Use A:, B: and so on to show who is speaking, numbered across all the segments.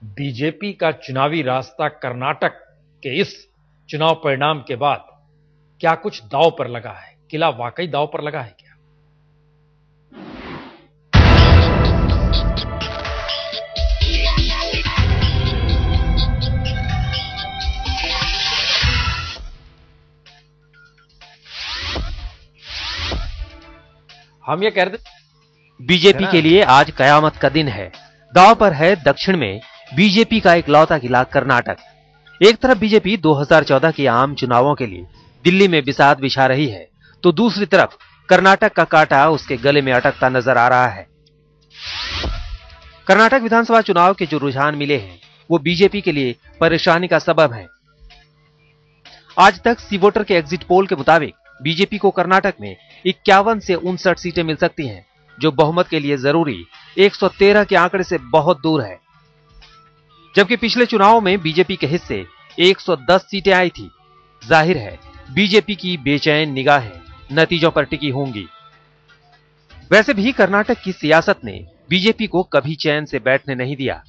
A: BJP का चुनावी रास्ता कर्नाटक के इस चुनाव परिणाम के बाद क्या कुछ दांव पर लगा है? किला वाकई दांव पर लगा है क्या? हम ये कह रहे थे
B: बीजेपी के लिए आज कयामत का दिन है। दांव पर है दक्षिण में बीजेपी का इकलौता किला कर्नाटक। एक तरफ बीजेपी 2014 के आम चुनावों के लिए दिल्ली में बिसात बिछा रही है, तो दूसरी तरफ कर्नाटक का कांटा उसके गले में अटकता नजर आ रहा है। कर्नाटक विधानसभा चुनाव के जो रुझान मिले हैं वो बीजेपी के लिए परेशानी का सबब है। आज तक सी वोटर के एग्जिट पोल के मुताबिक बीजेपी को कर्नाटक में 51 से 59 सीटें मिल सकती हैं, जो बहुमत के लिए जरूरी 113 के आंकड़े से बहुत दूर है। जबकि पिछले चुनावों में बीजेपी के हिस्से 110 सीटें आई थी। जाहिर है बीजेपी की बेचैन निगाहें नतीजों पर टिकी होंगी। वैसे भी कर्नाटक की सियासत ने बीजेपी को कभी चैन से बैठने नहीं दिया,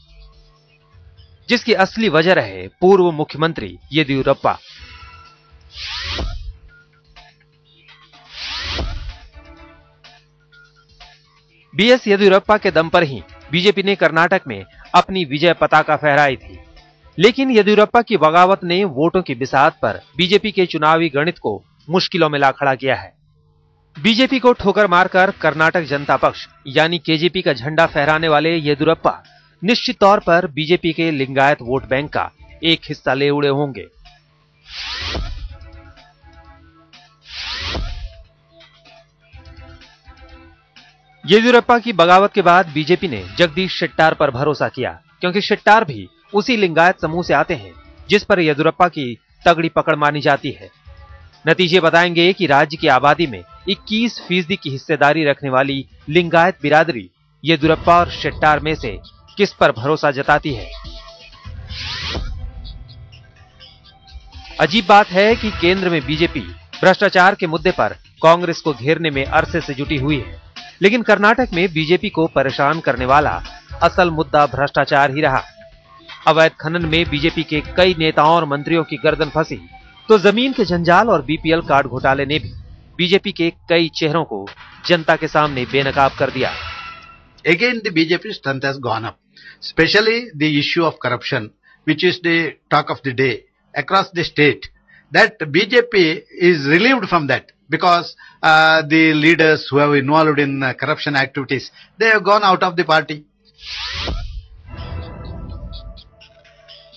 B: जिसकी असली वजह रहे पूर्व मुख्यमंत्री येदियुरप्पा। बीएस येदियुरप्पा के दम पर ही बीजेपी ने कर्नाटक में अपनी विजय पताका फहराई थी। लेकिन येदियुरप्पा की बगावत ने वोटों की बिसात पर बीजेपी के चुनावी गणित को मुश्किलों में ला खड़ा किया है। बीजेपी को ठोकर मारकर कर्नाटक जनता पक्ष यानी केजेपी का झंडा फहराने वाले येदियुरप्पा निश्चित तौर पर बीजेपी के लिंगायत वोट बैंक का एक हिस्सा ले उड़े होंगे। येदियुरप्पा की बगावत के बाद बीजेपी ने जगदीश शेट्टार पर भरोसा किया, क्योंकि शेट्टार भी उसी लिंगायत समूह से आते हैं जिस पर येदियुरप्पा की तगड़ी पकड़ मानी जाती है। नतीजे बताएंगे कि राज्य की आबादी में 21% की हिस्सेदारी रखने वाली लिंगायत बिरादरी येदियुरप्पा और शेट्टार में से किस पर भरोसा जताती है। अजीब बात है कि केंद्र में बीजेपी भ्रष्टाचार के मुद्दे पर कांग्रेस को घेरने में अरसे से जुटी हुई है, लेकिन कर्नाटक में बीजेपी को परेशान करने वाला असल मुद्दा भ्रष्टाचार ही रहा। अवैध खनन में बीजेपी के कई नेताओं और मंत्रियों की गर्दन फंसी, तो जमीन के जंजाल और बीपीएल कार्ड घोटाले ने भी बीजेपी के कई चेहरों को जनता के सामने बेनकाब कर दिया।
C: Again, the BJP strength has gone up, especially the issue of corruption, which is the talk of the day across the state. That BJP is relieved from that because the leaders who have involved in corruption activities, they have gone out of the party.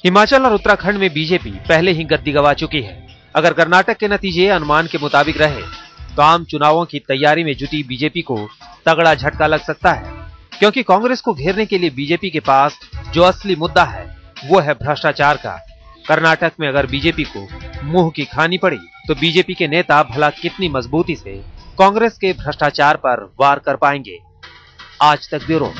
B: Himachal और उत्तराखंड में BJP पहले ही गद्दी गंवा चुकी है। अगर कर्नाटक के नतीजे अनुमान के मुताबिक रहे तो आम चुनावों की तैयारी में जुटी बीजेपी को तगड़ा झटका लग सकता है, क्योंकि कांग्रेस को घेरने के लिए बीजेपी के पास जो असली मुद्दा है वो है भ्रष्टाचार का। कर्नाटक में अगर बीजेपी को मुंह की खानी पड़ी तो बीजेपी के नेता भला कितनी मजबूती से कांग्रेस के भ्रष्टाचार पर वार कर पाएंगे। आज तक ब्यूरो।